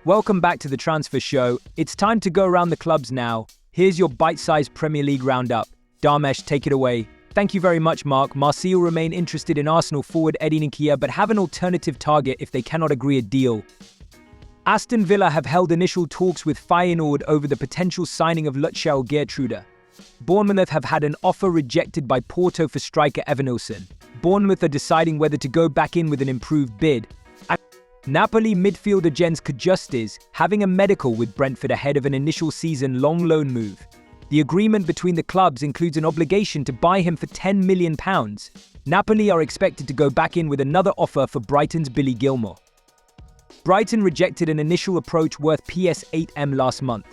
Welcome back to the Transfer Show. It's time to go around the clubs now. Here's your bite-sized Premier League roundup. Dharmesh, take it away. Thank you very much, Mark. Marseille remain interested in Arsenal forward Eddie Nketiah but have an alternative target if they cannot agree a deal. Aston Villa have held initial talks with Feyenoord over the potential signing of Luciano Geertruida. Bournemouth have had an offer rejected by Porto for striker Evan Osan. Bournemouth are deciding whether to go back in with an improved bid. Napoli midfielder Jens Kajustis having a medical with Brentford ahead of an initial season-long loan move. The agreement between the clubs includes an obligation to buy him for £10 million. Napoli are expected to go back in with another offer for Brighton's Billy Gilmour. Brighton rejected an initial approach worth PS8M last month.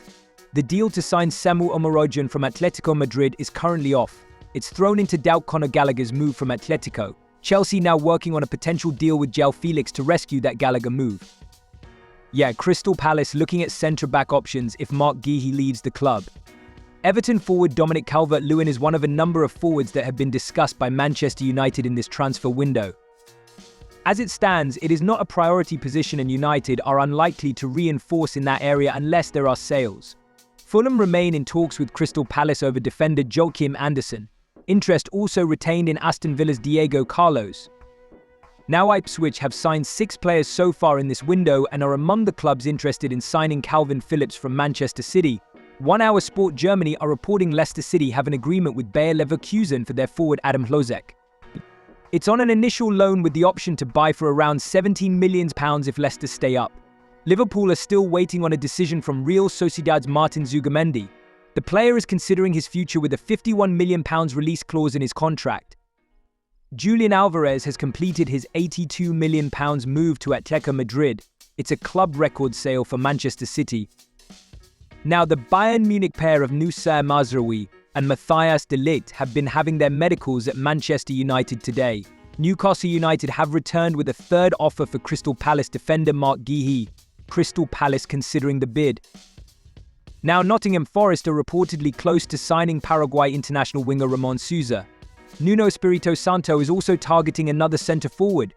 The deal to sign Samu Omorogyan from Atletico Madrid is currently off. It's thrown into doubt Conor Gallagher's move from Atletico. Chelsea now working on a potential deal with João Felix to rescue that Gallagher move. Yeah, Crystal Palace looking at centre-back options if Mark Guéhi leaves the club. Everton forward Dominic Calvert-Lewin is one of a number of forwards that have been discussed by Manchester United in this transfer window. As it stands, it is not a priority position and United are unlikely to reinforce in that area unless there are sales. Fulham remain in talks with Crystal Palace over defender Joachim Andersen. Interest also retained in Aston Villa's Diego Carlos. Now Ipswich have signed 6 players so far in this window and are among the clubs interested in signing Calvin Phillips from Manchester City. 1 Hour Sport Germany are reporting Leicester City have an agreement with Bayer Leverkusen for their forward Adam Hlozek. It's on an initial loan with the option to buy for around £17 million if Leicester stay up. Liverpool are still waiting on a decision from Real Sociedad's Martin Zubimendi. The player is considering his future with a £51 million release clause in his contract. Julian Alvarez has completed his £82 million move to Atletico Madrid. It's a club record sale for Manchester City. Now, the Bayern Munich pair of Noussair Mazraoui and Matthias de Ligt have been having their medicals at Manchester United today. Newcastle United have returned with a third offer for Crystal Palace defender Mark Guéhi. Crystal Palace considering the bid. Now, Nottingham Forest are reportedly close to signing Paraguay international winger Ramon Sousa. Nuno Espirito Santo is also targeting another centre-forward.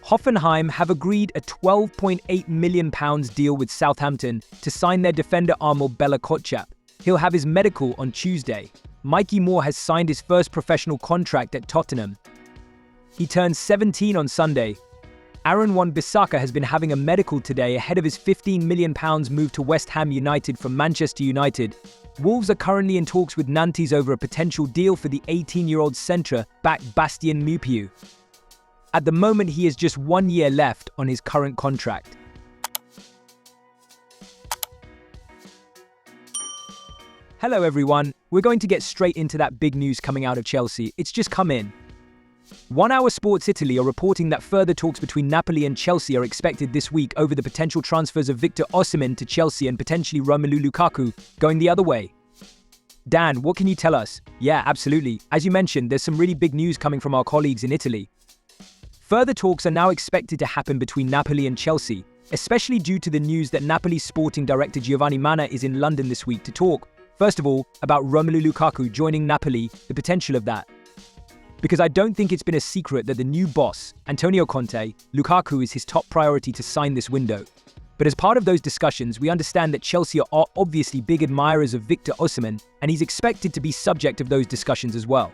Hoffenheim have agreed a £12.8 million deal with Southampton to sign their defender Armel Bella-Kotchap. He'll have his medical on Tuesday. Mikey Moore has signed his first professional contract at Tottenham. He turns 17 on Sunday. Aaron Wan-Bissaka has been having a medical today ahead of his £15 million move to West Ham United from Manchester United. Wolves are currently in talks with Nantes over a potential deal for the 18-year-old centre-back Bastien Mupiu. At the moment, he has just 1 year left on his current contract. Hello everyone, we're going to get straight into that big news coming out of Chelsea. It's just come in. 1 Hour Sports Italy are reporting that further talks between Napoli and Chelsea are expected this week over the potential transfers of Victor Osimhen to Chelsea and potentially Romelu Lukaku going the other way. Dan, what can you tell us? Yeah, absolutely. As you mentioned, there's some really big news coming from our colleagues in Italy. Further talks are now expected to happen between Napoli and Chelsea, especially due to the news that Napoli's sporting director Giovanni Manna is in London this week to talk, first of all, about Romelu Lukaku joining Napoli, the potential of that. Because I don't think it's been a secret that the new boss, Antonio Conte, Lukaku is his top priority to sign this window. But as part of those discussions, we understand that Chelsea are obviously big admirers of Victor Osimhen, and he's expected to be subject of those discussions as well.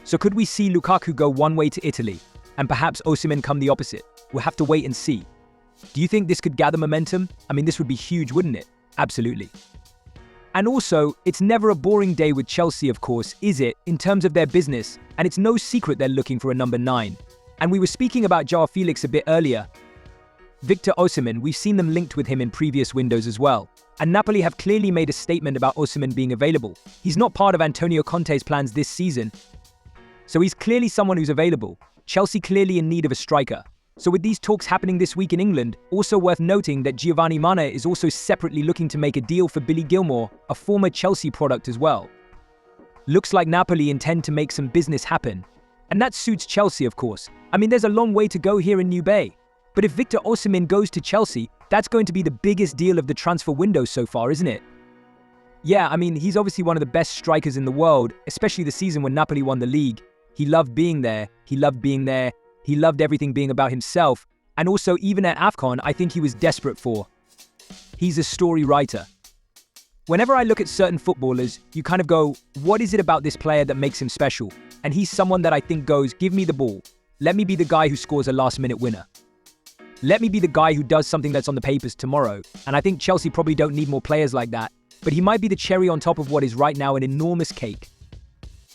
So could we see Lukaku go one way to Italy, and perhaps Osimhen come the opposite? We'll have to wait and see. Do you think this could gather momentum? I mean, this would be huge, wouldn't it? Absolutely. And also, it's never a boring day with Chelsea, of course, is it, in terms of their business? And it's no secret they're looking for a number 9. And we were speaking about João Felix a bit earlier. Victor Osimhen, we've seen them linked with him in previous windows as well. And Napoli have clearly made a statement about Osimhen being available. He's not part of Antonio Conte's plans this season. So he's clearly someone who's available. Chelsea clearly in need of a striker. So with these talks happening this week in England, also worth noting that Giovanni Manna is also separately looking to make a deal for Billy Gilmour, a former Chelsea product as well. Looks like Napoli intend to make some business happen. And that suits Chelsea, of course. I mean, there's a long way to go here in New Bay. But if Victor Osimhen goes to Chelsea, that's going to be the biggest deal of the transfer window so far, isn't it? Yeah, I mean, he's obviously one of the best strikers in the world, especially the season when Napoli won the league. He loved being there. He loved everything being about himself. And also, even at AFCON, I think he was desperate for He's a story writer. Whenever I look at certain footballers, you kind of go, what is it about this player that makes him special? And he's someone that I think goes, give me the ball. Let me be the guy who scores a last-minute winner. Let me be the guy who does something that's on the papers tomorrow. And I think Chelsea probably don't need more players like that. But he might be the cherry on top of what is right now an enormous cake.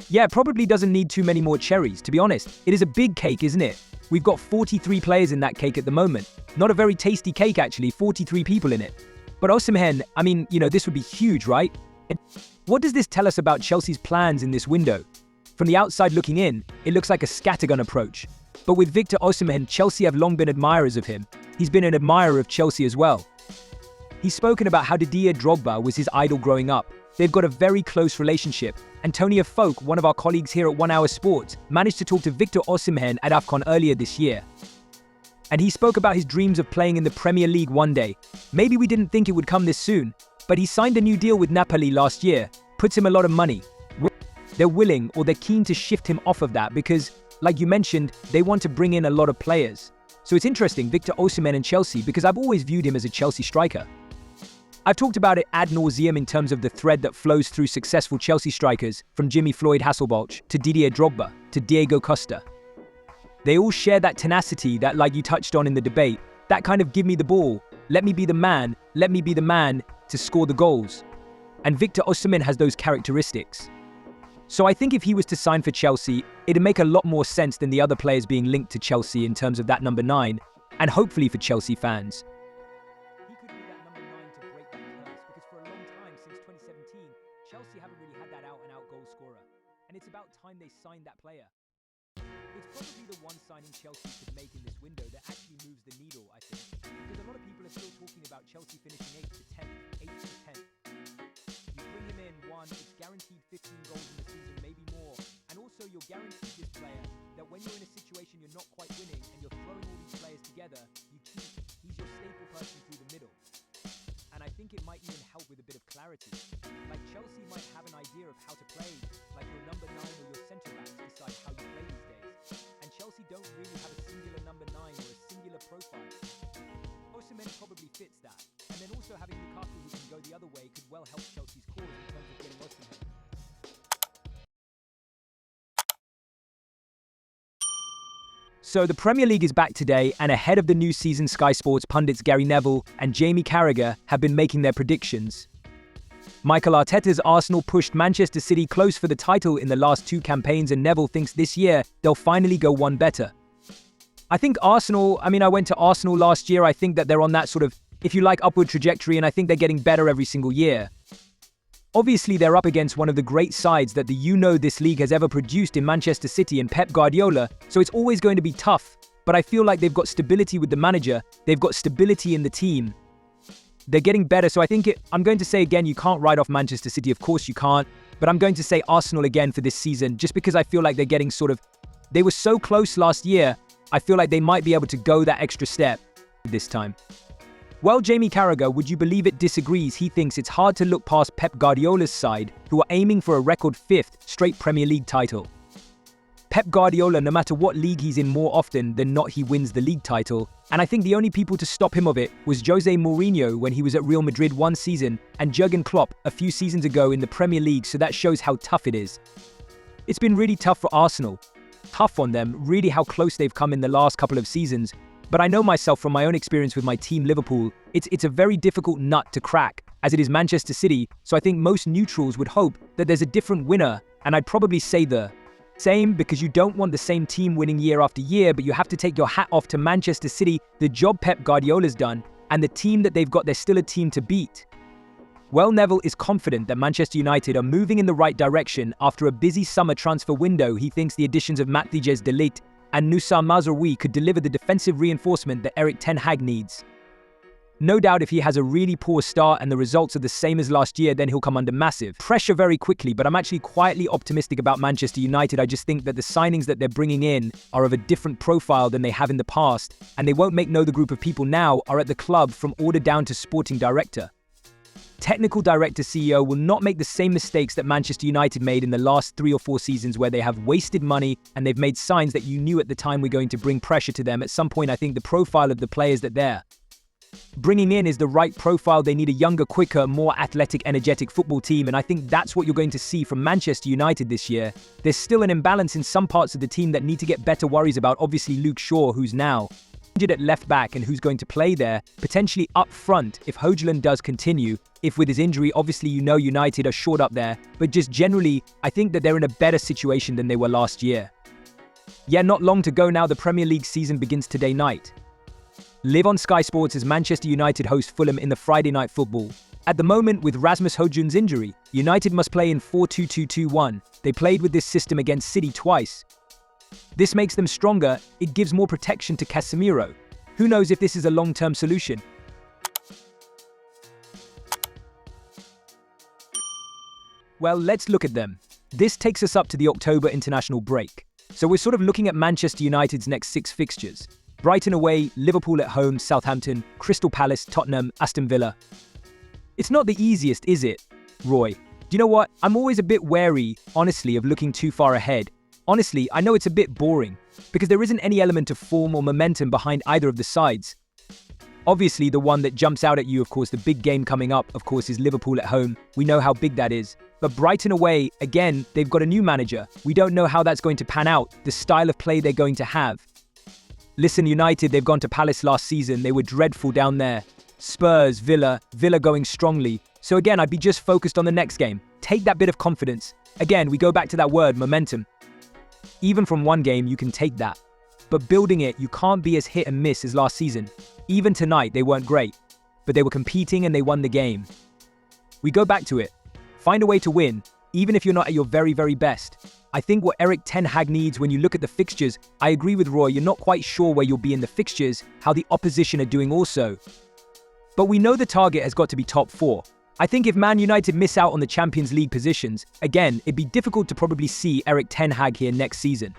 Yeah, probably doesn't need too many more cherries, to be honest. It is a big cake, isn't it? We've got 43 players in that cake at the moment. Not a very tasty cake, actually, 43 people in it. But Osimhen, I mean, this would be huge, right? And what does this tell us about Chelsea's plans in this window? From the outside looking in, it looks like a scattergun approach. But with Victor Osimhen, Chelsea have long been admirers of him. He's been an admirer of Chelsea as well. He's spoken about how Didier Drogba was his idol growing up. They've got a very close relationship. Antonia Folk, one of our colleagues here at 1 Hour Sports, managed to talk to Victor Osimhen at AFCON earlier this year. And he spoke about his dreams of playing in the Premier League one day. Maybe we didn't think it would come this soon, but he signed a new deal with Napoli last year, puts him a lot of money. They're willing or they're keen to shift him off of that because, like you mentioned, they want to bring in a lot of players. So it's interesting, Victor Osimhen and Chelsea, because I've always viewed him as a Chelsea striker. I've talked about it ad nauseum in terms of the thread that flows through successful Chelsea strikers, from Jimmy Floyd Hasselbalch to Didier Drogba to Diego Costa. They all share that tenacity that, like you touched on in the debate, that kind of give me the ball, let me be the man to score the goals. And Victor Osimhen has those characteristics. So I think if he was to sign for Chelsea, it'd make a lot more sense than the other players being linked to Chelsea in terms of that number 9, and hopefully for Chelsea fans. He could be that number 9 to break that curse, because for a long time, since 2017, Chelsea haven't really had that out-and-out goal scorer. And it's about time they signed that player. It's probably the one signing Chelsea could make in this window that actually moves the needle, I think. Because a lot of people are still talking about Chelsea finishing 8th to 10th, 8th to 10th. You bring him in, one, it's guaranteed 15 goals in the season, maybe more. And also you're guaranteed this player that when you're in a situation you're not quite winning and you're throwing all these players together, you keep. He's your staple person through the middle. And I think it might even help with a bit of clarity. Like Chelsea might have an idea of how to play, like your number 9 or your centre-backs decide how you play these days. And Chelsea don't really have a singular number 9 or a singular profile. Osimhen probably fits that. And then also having Lukaku who can go the other way could well help Chelsea's cause in terms of getting Osimhen. So the Premier League is back today, and ahead of the new season, Sky Sports pundits Gary Neville and Jamie Carragher have been making their predictions. Michael Arteta's Arsenal pushed Manchester City close for the title in the last 2 campaigns, and Neville thinks this year they'll finally go one better. I think Arsenal, I went to Arsenal last year. I think that they're on that sort of, if you like, upward trajectory, and I think they're getting better every single year. Obviously, they're up against one of the great sides that this league has ever produced in Manchester City and Pep Guardiola, so it's always going to be tough. But I feel like they've got stability with the manager, they've got stability in the team. They're getting better, so I'm going to say again, you can't write off Manchester City, of course you can't, but I'm going to say Arsenal again for this season, just because I feel like they're getting they were so close last year, I feel like they might be able to go that extra step this time. Well, Jamie Carragher, would you believe it, disagrees. He thinks it's hard to look past Pep Guardiola's side, who are aiming for a record 5th straight Premier League title. Pep Guardiola, no matter what league he's in, more often than not he wins the league title, and I think the only people to stop him of it was Jose Mourinho when he was at Real Madrid one season, and Jurgen Klopp a few seasons ago in the Premier League, so that shows how tough it is. It's been really tough for Arsenal. Tough on them, really how close they've come in the last couple of seasons. But I know myself from my own experience with my team Liverpool, it's a very difficult nut to crack, as it is Manchester City, so I think most neutrals would hope that there's a different winner, and I'd probably say the same, because you don't want the same team winning year after year, but you have to take your hat off to Manchester City, the job Pep Guardiola's done, and the team that they've got, they're still a team to beat. Well, Neville is confident that Manchester United are moving in the right direction after a busy summer transfer window. He thinks the additions of Matthijs de Ligt and Nusa Mazraoui could deliver the defensive reinforcement that Erik ten Hag needs. No doubt if he has a really poor start and the results are the same as last year, then he'll come under massive pressure very quickly, but I'm actually quietly optimistic about Manchester United. I just think that the signings that they're bringing in are of a different profile than they have in the past, and they won't make the group of people now are at the club from order down to sporting director. Technical director CEO will not make the same mistakes that Manchester United made in the last 3 or 4 seasons, where they have wasted money and they've made signs that you knew at the time were going to bring pressure to them. At some point, I think the profile of the players that they're bringing in is the right profile. They need a younger, quicker, more athletic, energetic football team, and I think that's what you're going to see from Manchester United this year. There's still an imbalance in some parts of the team that need to get better. Worries about obviously Luke Shaw, who's now injured at left back and who's going to play there, potentially up front if Højlund does continue. If with his injury, obviously United are short up there, but just generally, I think that they're in a better situation than they were last year. Yeah, not long to go now. The Premier League season begins today night. Live on Sky Sports as Manchester United host Fulham in the Friday night football. At the moment, with Rasmus Højlund's injury, United must play in 4-2-2-2-1. They played with this system against City twice. This makes them stronger. It gives more protection to Casemiro. Who knows if this is a long-term solution? Well, let's look at them. This takes us up to the October international break. So we're sort of looking at Manchester United's next 6 fixtures. Brighton away, Liverpool at home, Southampton, Crystal Palace, Tottenham, Aston Villa. It's not the easiest, is it, Roy? Do you know what? I'm always a bit wary, honestly, of looking too far ahead. Honestly, I know it's a bit boring, because there isn't any element of form or momentum behind either of the sides. Obviously, the one that jumps out at you, of course, the big game coming up, of course, is Liverpool at home. We know how big that is. But Brighton away, again, they've got a new manager. We don't know how that's going to pan out, the style of play they're going to have. Listen, United, they've gone to Palace last season. They were dreadful down there. Spurs, Villa going strongly. So again, I'd be just focused on the next game. Take that bit of confidence. Again, we go back to that word, momentum. Even from one game, you can take that. But building it, you can't be as hit and miss as last season. Even tonight, they weren't great. But they were competing and they won the game. We go back to it. Find a way to win, even if you're not at your very, very best. I think what Erik ten Hag needs when you look at the fixtures, I agree with Roy, you're not quite sure where you'll be in the fixtures, how the opposition are doing also. But we know the target has got to be top 4. I think if Man United miss out on the Champions League positions, again, it'd be difficult to probably see Erik ten Hag here next season.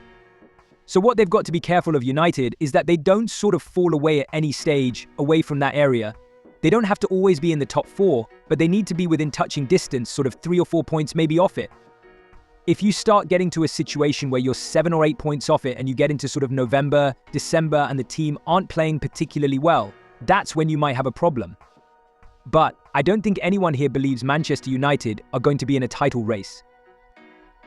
So what they've got to be careful of United is that they don't sort of fall away at any stage away from that area. They don't have to always be in the top 4, but they need to be within touching distance, sort of 3 or 4 points maybe off it. If you start getting to a situation where you're 7 or 8 points off it and you get into sort of November, December and the team aren't playing particularly well, that's when you might have a problem. But I don't think anyone here believes Manchester United are going to be in a title race.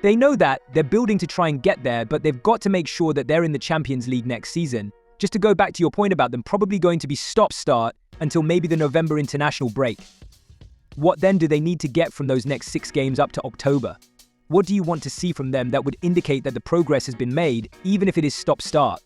They know that, they're building to try and get there, but they've got to make sure that they're in the Champions League next season. Just to go back to your point about them probably going to be stop-start until maybe the November international break. What then do they need to get from those next 6 games up to October? What do you want to see from them that would indicate that the progress has been made, even if it is stop-start?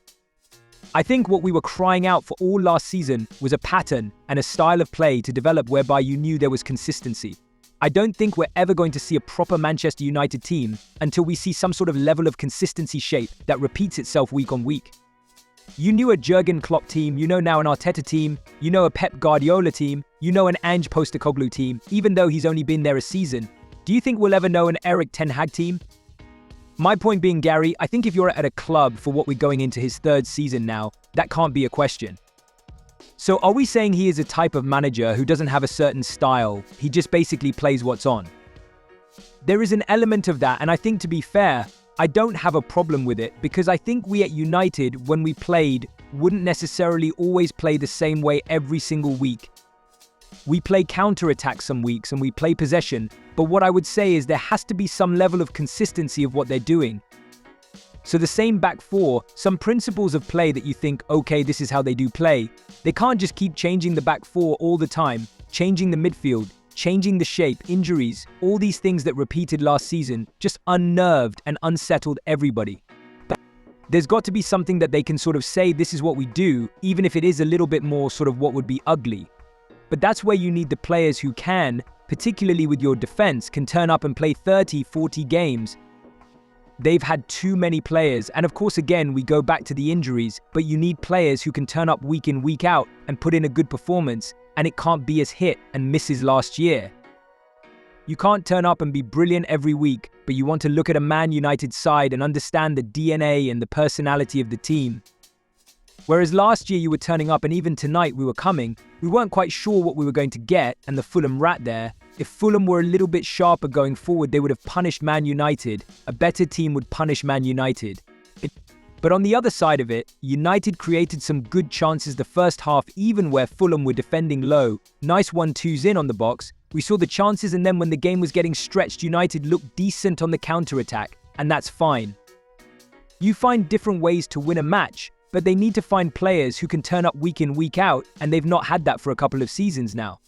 I think what we were crying out for all last season was a pattern and a style of play to develop whereby you knew there was consistency. I don't think we're ever going to see a proper Manchester United team until we see some sort of level of consistency shape that repeats itself week on week. You knew a Jurgen Klopp team, you know now an Arteta team, you know a Pep Guardiola team, you know an Ange Postecoglou team, even though he's only been there a season. Do you think we'll ever know an Erik ten Hag team? My point being, Gary, I think if you're at a club for what we're going into his 3rd season now, that can't be a question. So are we saying he is a type of manager who doesn't have a certain style, he just basically plays what's on? There is an element of that, and I think to be fair, I don't have a problem with it because I think we at United, when we played, wouldn't necessarily always play the same way every single week. We play counter-attack some weeks and we play possession, but what I would say is there has to be some level of consistency of what they're doing. So the same back 4, some principles of play that you think, okay, this is how they do play. They can't just keep changing the back 4 all the time, changing the midfield, changing the shape, injuries, all these things that repeated last season just unnerved and unsettled everybody. But there's got to be something that they can sort of say, this is what we do, even if it is a little bit more sort of what would be ugly. But that's where you need the players who can, particularly with your defense, can turn up and play 30, 40 games. They've had too many players, and of course again we go back to the injuries, but you need players who can turn up week in, week out and put in a good performance, and it can't be as hit and misses last year. You can't turn up and be brilliant every week, but you want to look at a Man United side and understand the DNA and the personality of the team. Whereas last year you were turning up and even tonight we weren't quite sure what we were going to get, and the Fulham rat there. If Fulham were a little bit sharper going forward, they would have punished Man United. A better team would punish Man United. But on the other side of it, United created some good chances the first half, even where Fulham were defending low. Nice 1-2s in on the box. We saw the chances, and then when the game was getting stretched, United looked decent on the counter-attack, and that's fine. You find different ways to win a match, but they need to find players who can turn up week in, week out, and they've not had that for a couple of seasons now.